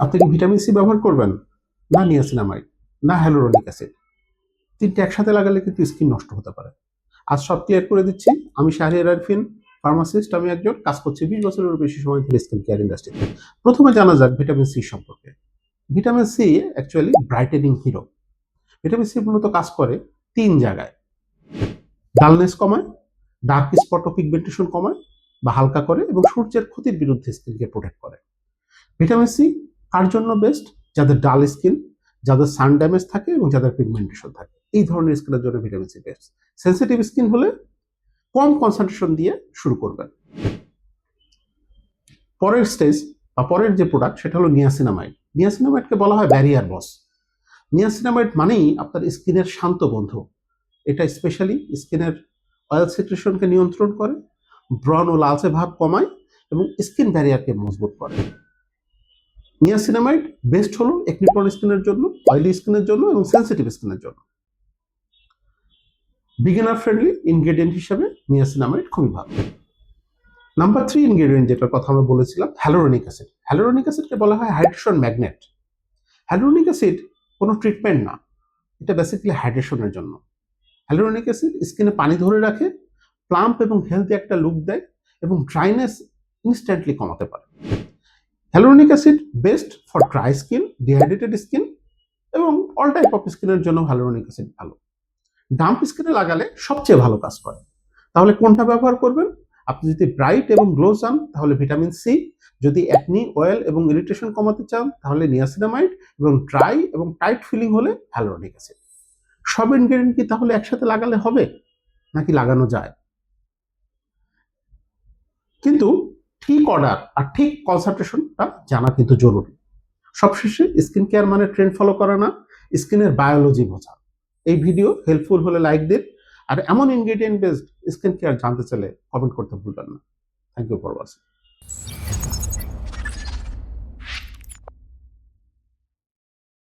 আপনি কি vitamin C ব্যবহার করবেন, না নিয়াসিনামাইড, না হ্যালুরনিক অ্যাসিড? তিনটে একসাথে লাগালে কিন্তু স্কিন নষ্ট হতে পারে। আজ সব ক্লিয়ার করে দিচ্ছি। আমি শাহরিয়ার আরফিন, ফার্মাসিস্ট। আমি একজন, কাজ করছি 20 বছরেরও বেশি সময় ধরে স্কিন কেয়ার ইন্ডাস্ট্রিতে। প্রথমে জানা যাক ভিটামিন সি সম্পর্কে। Vitamin C actually brightening hero. Vitamin C মূলত কাজ করে 3 জায়গায়: ডালনেস কমায়, ডার্ক স্পট ও পিগমেন্টেশন কমায় বা হালকা করে, এবং সূর্যের ক্ষতির বিরুদ্ধে স্কিনকে প্রোটেক্ট করে। ভিটামিন সি কার জন্য বেস্ট? যাদের ডাল স্কিন, যাদের সান ড্যামেজ থাকে এবং যাদের পিগমেন্টেশন থাকে, এই ধরনের স্কিনের জন্য vitamin C best. Sensitive skin হলে কম কনসেন্ট্রেশন দিয়ে শুরু করবেন। পরের স্টেজ বা পরের যে প্রোডাক্ট সেটা হলো নিয়াসিনামাইড। নিয়াসিনামাইডকে বলা হয় ব্যারিয়ার বস। নিয়াসিনামাইড মানেই আপনার স্কিনের শান্ত বন্ধু। এটা স্পেশালি স্কিনের অয়েল সিক্রেশনকে নিয়ন্ত্রণ করে, ব্রণ ও লালচে ভাব কমায় এবং স্কিন ব্যারিয়ারকে মজবুত করে। নিয়াসিনামাইড বেস্ট হলো একনিপ্রন স্কিনের জন্য, অয়েলি স্কিনের জন্য এবং সেন্সিটিভ স্কিনের জন্য। বিগিনার ফ্রেন্ডলি ইনগ্রেডিয়েন্ট হিসেবে নিয়াসিনামাইড খুবই ভালো। নাম্বার 3 ইনগ্রেডিয়েন্ট যেটার কথা আমরা বলেছিলাম, হ্যালুরনিক অ্যাসিড। হ্যালুরনিক অ্যাসিডকে বলা হয় হাইড্রেশন ম্যাগনেট। হ্যালুরনিক অ্যাসিড কোনো ট্রিটমেন্ট না, এটা বেসিক্যালি হাইড্রেশনের জন্য। হ্যালুরনিক অ্যাসিড স্কিনে পানি ধরে রাখে, প্লাম্প এবং হেলদি একটা লুক দেয় এবং ড্রাইনেস ইনস্ট্যান্টলি কমাতে পারে। Hyaluronic acid best for dry skin, dehydrated skin এবং অল টাইপ অফ স্কিনের জন্য হ্যালুরনিক অ্যাসিড ভালো। ডাম্প স্কিনে লাগালে সবচেয়ে ভালো কাজ করে। তাহলে কোনটা ব্যবহার করবেন? আপনি যদি ব্রাইট এবং গ্লো চান তাহলে ভিটামিন সি, যদি অ্যাকনি, অয়েল এবং ইরিটেশন কমাতে চান তাহলে নিয়াসিনামাইড, এবং ড্রাই এবং টাইট ফিলিং হলে হ্যালুরনিক অ্যাসিড। সব ইনগ্রেডিয়েন্ট কি তাহলে একসাথে লাগালে হবে, নাকি লাগানো যায়? কিন্তু ঠিক অর্ডার আর ঠিক কনসেন্ট্রেশনটা জানা কিন্তু জরুরি। সবশেষে স্কিন কেয়ার মানে ট্রেন্ড ফলো করা না, স্কিনের বায়োলজি বোঝা। এই ভিডিও হেল্পফুল হলে লাইক দিন, আর এমন ইনগ্রেডিয়েন্ট বেসড স্কিন কেয়ার জানতে চাইলে কমেন্ট করতে ভুলবেন না। Thank you for watching.